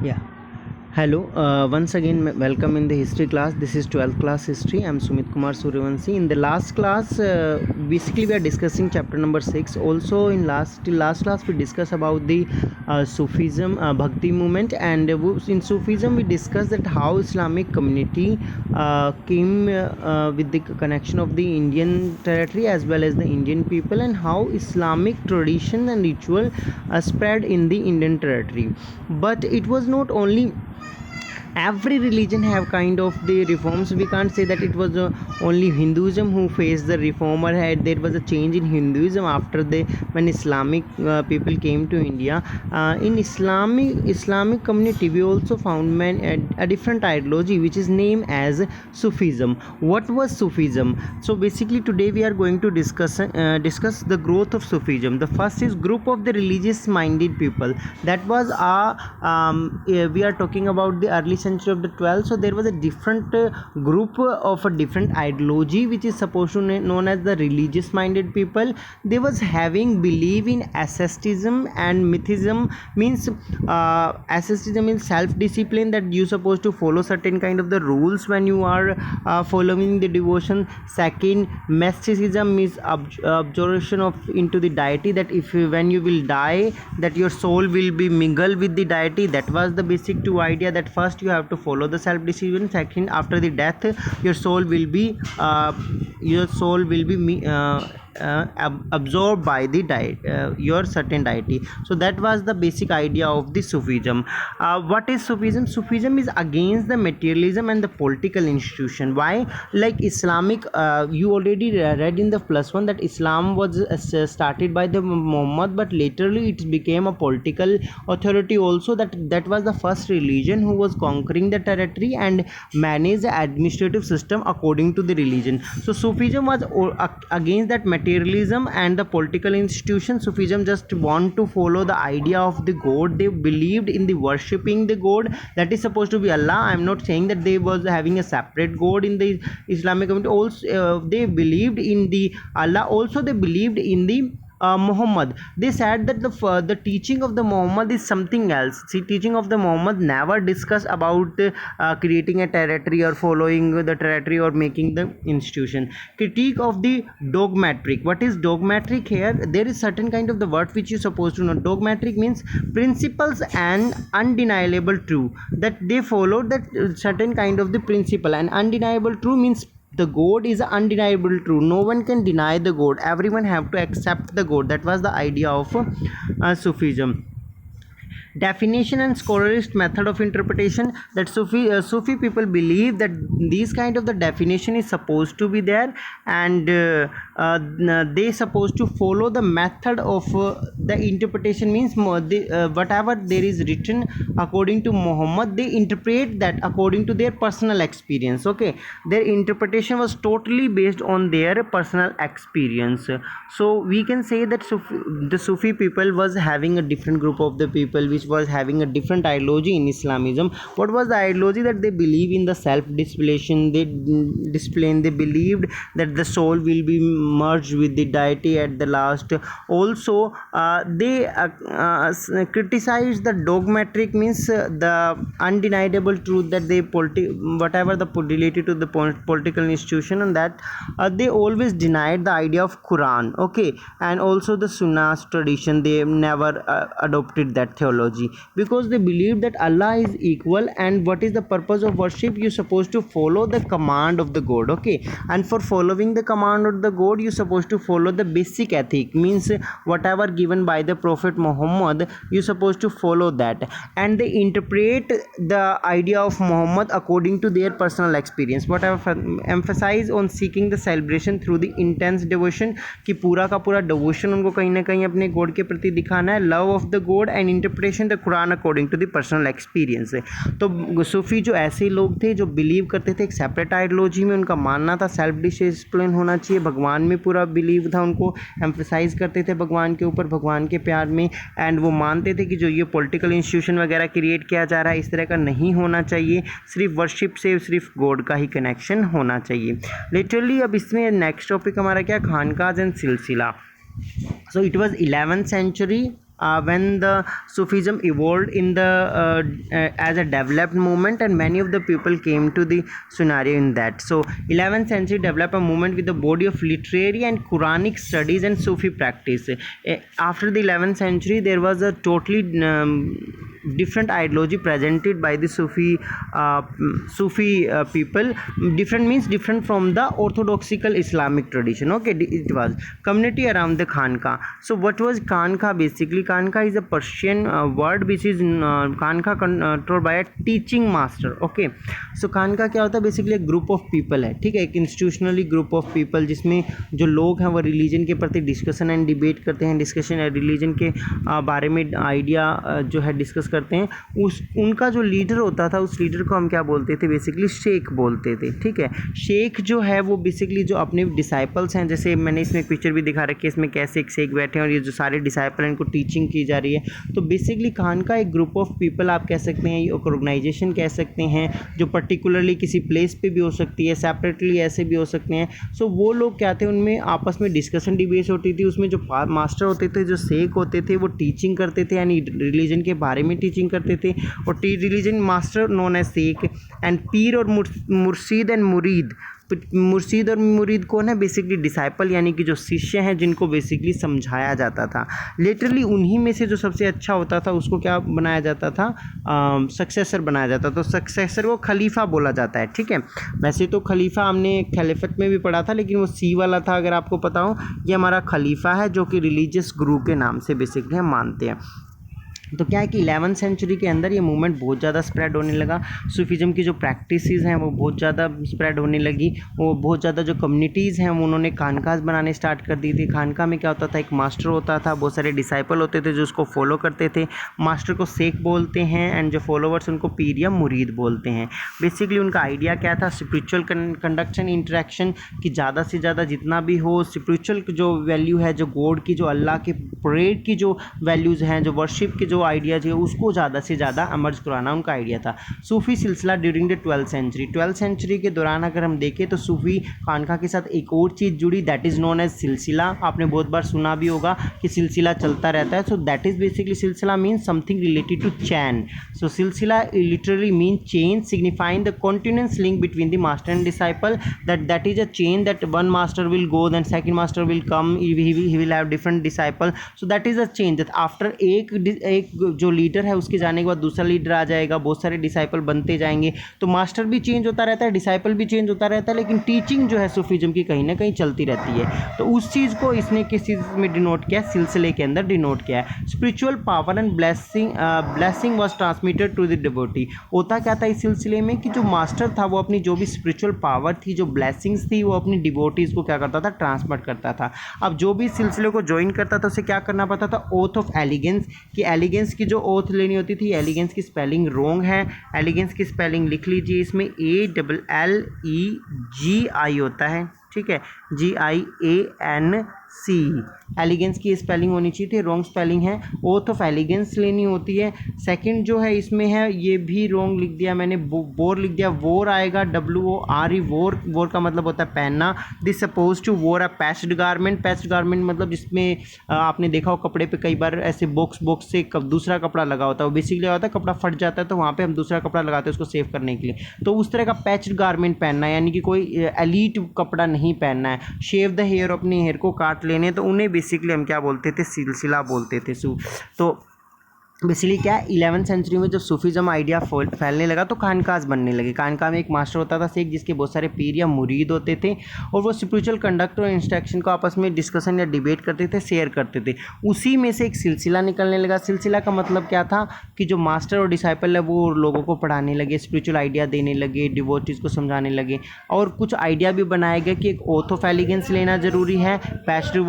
Yeah. Hello. Once again, welcome in the history class. This is 12th class history. I'm Sumit Kumar Suryavanshi. In the last class, basically we are discussing chapter number 6. Also, in last class we discussed about the Sufism, Bhakti movement, and in Sufism we discussed that how Islamic community came with the connection of the Indian territory as well as the Indian people, and how Islamic tradition and ritual spread in the Indian territory. But it was not only every religion have kind of the reforms. We can't say that it was only Hinduism who faced the reform, or there was a change in Hinduism after the when Islamic people came to India. In Islamic community we also found a different ideology which is named as Sufism. What was Sufism? So basically today we are going to discuss the growth of Sufism. The first is group of the religious minded people. That was we are talking about the early century of the 12th. So there was a different group of a different ideology which is supposed to known as the religious minded people. They was having belief in asceticism and mythism. Means asceticism is self discipline, that you supposed to follow certain kind of the rules when you are following the devotion. Second, mysticism is absorption of into the deity, that if when you will die, that your soul will be mingled with the deity. That was the basic two idea, that first you have to follow the self discipline. Second, after the death your soul will be absorbed by the your certain deity. So that was the basic idea of the Sufism. What is Sufism? Sufism is against the materialism and the political institution. Why? Like Islamic, you already read in the +1 that Islam was started by the Muhammad, but laterly it became a political authority also. That was the first religion who was conquering the territory and manage the administrative system according to the religion. So Sufism was against that materialism and the political institution. Sufism just want to follow the idea of the god. They believed in the worshipping the god, that is supposed to be Allah. I'm not saying that they was having a separate god in the Islamic community. Also they believed in the Allah. Also they believed in the Muhammad. They said that the teaching of the Muhammad is something else. See, teaching of the Muhammad never discuss about creating a territory or following the territory or making the institution. Critique of the dogmatic. What is dogmatic? Here there is certain kind of the word which you supposed to know. Dogmatic means principles and undeniable true, that they followed that certain kind of the principle. And undeniable true means the god is undeniable true. No one can deny the god. Everyone have to accept the god. That was the idea of Sufism. Definition and scholarist method of interpretation, that Sufi people believe that these kind of the definition is supposed to be there, and they supposed to follow the method of the interpretation. Means whatever there is written according to Muhammad, they interpret that according to their personal experience. Okay, their interpretation was totally based on their personal experience. So we can say that the Sufi people was having a different group of the people which was having a different ideology in Islamism. What was the ideology? That they believe in the self discipline. They believed that the soul will be merged with the deity at the last. Also they criticize the dogmatic, means the undeniable truth, that they whatever the related to the political institution, and that they always denied the idea of Quran. Okay, and also the Sunnah tradition. They never adopted that theology, because they believe that Allah is equal, and what is the purpose of worship? You supposed to follow the command of the god. Okay, and for following the command of the god, you supposed to follow the basic ethic. Means whatever given by the Prophet Muhammad, you supposed to follow that. And they interpret the idea of Muhammad according to their personal experience. What I emphasize on seeking the celebration through the intense devotion, कि पूरा का पूरा devotion उनको कहीं ना कहीं अपने god के प्रति दिखाना है. Love of the god and interpretation the Quran according to the personal experience. तो सूफी जो ऐसे लोग थे जो बिलीव करते थे एक सेपरेट आइडियोलॉजी में. उनका मानना था सेल्फ डिसिप्लिन होना चाहिए, भगवान में पूरा बिलीव था. उनको एम्फेसाइज करते थे भगवान के ऊपर, भगवान के प्यार में. एंड वो मानते थे कि जो ये पॉलिटिकल इंस्टीट्यूशन वगैरह क्रिएट किया जा रहा है इस तरह का नहीं होना चाहिए. सिर्फ वर्शिप से सिर्फ गॉड का ही कनेक्शन होना चाहिए. लिटरली अब इसमें नेक्स्ट टॉपिक हमारा क्या, खानकाज एंड सिलसिला. So it was 11th century when the Sufism evolved in the as a developed movement, and many of the people came to the scenario in that. So 11th century developed a movement with the body of literary and Quranic studies and Sufi practice. After the 11th century, there was a totally different ideology presented by the Sufi people. Different means different from the orthodoxical Islamic tradition. Okay, it was community around the Khanka. So what was Khanka? Basically, Khanka is a Persian word which is Khanka controlled by a teaching master. Okay, so Khanka क्या होता है? Basically एक group of people है, ठीक है, एक institutionally group of people जिसमें जो लोग हैं वो रिलीजन के प्रति डिस्कशन एंड डिबेट करते हैं, डिस्कशन रिलीजन के बारे में आइडिया जो है डिस्कस करते हैं. उनका जो लीडर होता था, उस लीडर को हम क्या बोलते थे? बेसिकली शेख बोलते थे, ठीक है. शेख जो है वो बेसिकली जो अपने डिसाइपल्स हैं, जैसे मैंने इसमें एक पिक्चर भी दिखा रखी है, इसमें कैसे एक शेख बैठे हैं और ये जो सारे डिसाइपल हैं इनको टीचिंग की जा रही है. तो बेसिकली खान का एक ग्रुप ऑफ पीपल आप कह सकते हैं, एक ऑर्गेनाइजेशन कह सकते हैं, जो पर्टिकुलरली किसी प्लेस पे भी हो सकती है, सेपरेटली ऐसे भी हो सकते हैं. सो वो लोग क्या थे, उनमें आपस में डिस्कशन डिबेट होती थी. उसमें जो मास्टर होते थे, जो शेख होते थे, वो टीचिंग करते थे, यानी रिलीजन के बारे में टीचिंग करते थे. और रिलीजन मास्टर नोन एज शेख एंड पीर और मुर्शीद एंड मुरीद. मुर्शीद और मुरीद कौन है? बेसिकली डिसाइपल, यानी कि जो शिष्य हैं जिनको बेसिकली समझाया जाता था. लिटरली उन्हीं में से जो सबसे अच्छा होता था उसको क्या बनाया जाता था? सक्सेसर बनाया जाता. तो सक्सेसर को खलीफा बोला जाता है, ठीक है. वैसे तो खलीफा हमने खिलाफत में भी पढ़ा था, लेकिन वो सी वाला था, अगर आपको पता हो. ये हमारा खलीफा है जो कि रिलीजियस गुरु के नाम से बेसिकली हम मानते हैं. तो क्या है कि 11th सेंचुरी के अंदर ये मूवमेंट बहुत ज़्यादा स्प्रेड होने लगा. सूफीज़म की जो प्रैक्टिसेस हैं वो बहुत ज़्यादा स्प्रेड होने लगी. वो बहुत ज़्यादा जो कम्युनिटीज़ हैं उन्होंने खानकाज बनाने स्टार्ट कर दी थी. खानका में क्या होता था? एक मास्टर होता था, बहुत सारे डिसाइपल होते थे जो उसको फॉलो करते थे. मास्टर को शेख बोलते हैं एंड जो फॉलोवर्स उनको पीर या मुरीद बोलते हैं. बेसिकली उनका आइडिया क्या था? स्पिरिचुअल कंडक्शन इंटरेक्शन की ज़्यादा से ज़्यादा जितना भी हो, स्पिरिचुअल जो वैल्यू है, जो गॉड की, जो अल्लाह के प्रेयर की जो वैल्यूज़ हैं, जो वर्शिप के जो आइडियाज़ है, उसको ज़्यादा से ज़्यादा अमर्ज कराना उनका आइडिया था. सूफ़ी सिलसिला during the 12th century. 12th century के दौरान अगर हम देखें तो सूफ़ी खानका के साथ एक और चीज़ जुड़ी, दैट इज़ नोन एज सिलसिला. आपने बहुत बार सुना भी होगा कि सिलसिला चलता रहता है. So that is basically silsila mean something related to chain. So silsila literally mean chain signifying the continuous link between the master and disciple. That is a chain that one master will go, then second master will come, he will have different disciple. So that is a chain that after एक जो leader है उसके जाने के बाद दूसरा leader आ जाएगा, बहुत सारे डिसाइपल बनते जाएंगे. तो मास्टर भी चेंज होता रहता है, डिसाइपल भी चेंज होता रहता है, लेकिन टीचिंग जो है सूफीज़म की कहीं ना कहीं चलती रहती है. तो उस चीज़ को इसने किस चीज़ में डिनोट किया? सिलसिले के अंदर डिनोट किया है. Spiritual power and blessing was transmitted to the devotee. होता क्या था इस सिलसिले में कि जो मास्टर था वो अपनी जो भी स्पिरिचुअल पावर थी, जो ब्लेसिंग्स थी, वो अपनी डिवोटीज़ को क्या करता था? ट्रांसमिट करता था. अब जो भी सिलसिले को ज्वाइन करता था उसे क्या करना पड़ता था? Oath of allegiance. कि एलिगेंस की जो ओथ लेनी होती थी, एलिगेंस की स्पेलिंग रॉन्ग है. एलिगेंस की स्पेलिंग लिख लीजिए, इसमें ALLEGI होता है, ठीक है, GIANC. एलिगेंस की स्पेलिंग होनी चाहिए थी, रॉन्ग स्पेलिंग है. ओथ ऑफ एलिगेंस लेनी होती है. सेकंड जो है इसमें है, ये भी रॉन्ग लिख दिया मैंने, बोर लिख दिया. वोर आएगा, WORE. वोर का मतलब होता है पहनना. दिस सपोज टू वोर अ पैच्ड गारमेंट. पैच्ड गारमेंट मतलब जिसमें आपने देखा हो कपड़े पे कई बार ऐसे बॉक्स से दूसरा कपड़ा लगा होता है. वो बेसिकली होता है कपड़ा फट जाता है तो वहाँ पे हम दूसरा कपड़ा लगाते हैं उसको सेव करने के लिए. तो उस तरह का पैच्ड गारमेंट पहनना है, यानी कि कोई एलीट कपड़ा नहीं पहनना है. शेव द हेयर, अपने हेयर को काट लेने, तो उन्हें बेसिकली हम क्या बोलते थे? सिलसिला बोलते थे. तो बेसिकली क्या है, 11th सेंचुरी में जब सूफीज़म आइडिया फैलने लगा तो खानकाज बनने लगे. खानका में एक मास्टर होता था शेख, जिसके बहुत सारे पीर या मुरीद होते थे, और वो स्पिरिचुअल कंडक्ट और इंस्ट्रक्शन को आपस में डिस्कशन या डिबेट करते थे, शेयर करते थे. उसी में से एक सिलसिला निकलने लगा. सिलसिला का मतलब क्या था कि जो मास्टर और डिसाइपल है वो लोगों को पढ़ाने लगे, स्पिरिचुअल आइडिया देने लगे, डिवोटीज़ को समझाने लगे, और कुछ आइडिया भी बनाया गया कि एक ओथ ऑफ एलिगेंस लेना ज़रूरी है, पैच्ड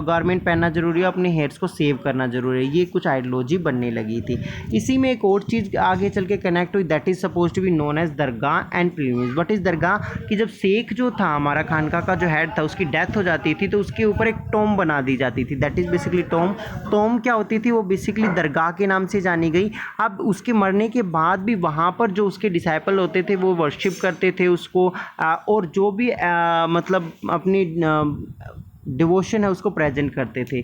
गारमेंट पहनना ज़रूरी है, अपने हेयर्स को सेव करना ज़रूरी है. ये कुछ आइडियोलॉजी बनने लगी थी. इसी में एक और चीज़ आगे चल के कनेक्ट हुई, that is suppose to be known as dargah and pilgrimage. What is dargah? कि जब शेख जो था हमारा खानका का जो हेड था उसकी डेथ हो जाती थी तो उसके ऊपर एक टॉम बना दी जाती थी. That is basically Tom. Tom क्या होती थी? वो बेसिकली दरगाह के नाम से जानी गई. अब उसके मरने के बाद भी वहाँ पर जो उसके डिसाइपल होते थे वो वर्शिप करते थे उसको, और जो भी मतलब अपनी डिवोशन है उसको प्रेजेंट करते थे।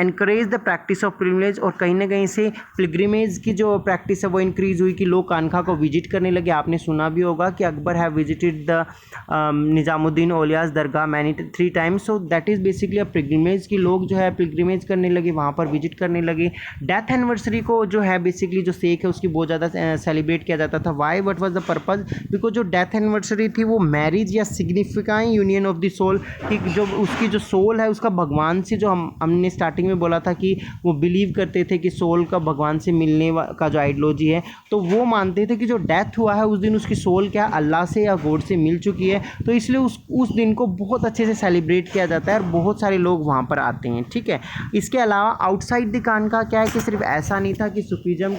Encourage the practice of pilgrimage, और कहीं ना कहीं से पिलग्रिमेज की जो प्रैक्टिस है वो इंक्रीज हुई कि लोग कानखा को विजिट करने लगे। आपने सुना भी होगा कि Akbar have visited the Nizamuddin Auliya's dargah many 3 times. So that is basically a pilgrimage की लोग जो है पिलग्रिमेज करने लगे, वहाँ पर विजिट करने लगे। डेथ एनिवर्सरी को जो है बेसिकली जो सेक है उसकी बहुत ज़्यादा सेलिब्रेट किया जाता था। Why, what was the purpose? Because जो डेथ एनिवर्सरी थी वो मैरिज या signifying union of the soul, कि जो उसकी जो सोल है उसका भगवान से, जो हमने स्टार्टिंग में बोला था कि वो बिलीव करते थे कि सोल का भगवान से मिलने का जो आइडियोलॉजी है, तो वो मानते थे कि जो डेथ हुआ है उस दिन उसकी सोल क्या अल्लाह से या गॉड से मिल चुकी है, तो इसलिए उस दिन को बहुत अच्छे से सेलिब्रेट किया जाता है और बहुत सारे लोग वहाँ पर आते हैं। ठीक है, इसके अलावा आउटसाइड द कानका क्या है कि सिर्फ ऐसा नहीं था कि सूफीज़म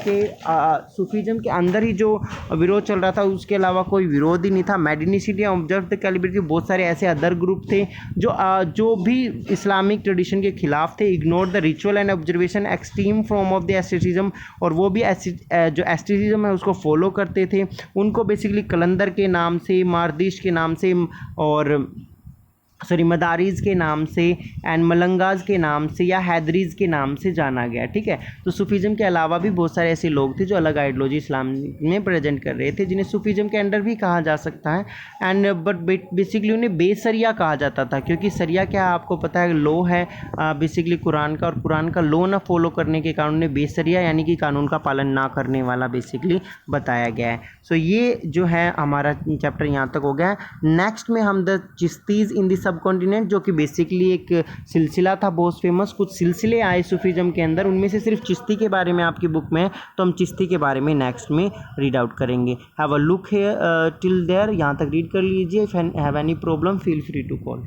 के अंदर ही जो विरोध चल रहा था, उसके अलावा कोई विरोध ही नहीं था। मेडिनिसिटी ऑब्जर्व द कैलिब्रिटी, बहुत सारे ऐसे अदर ग्रुप थे जो भी इस्लामिक ट्रेडिशन के खिलाफ थे। Ignore the ritual and observation extreme form of the asceticism, और वो भी जो एस्थेटिज्म है उसको फॉलो करते थे। उनको बेसिकली कलंदर के नाम से, मारदिश के नाम से, और मदारीज़ के नाम से, एंड मलंगाज के नाम से या हैदरीज़ के नाम से जाना गया। ठीक है, तो सूफीज़म के अलावा भी बहुत सारे ऐसे लोग थे जो अलग आइडियोलॉजी इस्लाम में प्रेजेंट कर रहे थे, जिन्हें सूफीज़म के अंडर भी कहा जा सकता है। एंड बट बेसिकली उन्हें बेसरिया कहा जाता था, क्योंकि सरिया क्या आपको पता है, लॉ है बेसिकली कुरान का, और कुरान का लॉ ना फॉलो करने के कारण उन्हें बेसरिया यानी कि कानून का पालन ना करने वाला बेसिकली बताया गया है। सो ये जो है हमारा चैप्टर यहाँ तक हो गया है। नेक्स्ट में हम the Chishtis in the subcontinent, जो कि बेसिकली एक सिलसिला था बहुत फेमस, कुछ सिलसिले आए सूफीज़म के अंदर, उनमें से सिर्फ चिश्ती के बारे में आपकी बुक में है, तो हम चिश्ती के बारे में नेक्स्ट में रीड आउट करेंगे। Have a look here till there, यहाँ तक रीड कर लीजिए। If have any problem feel free to call.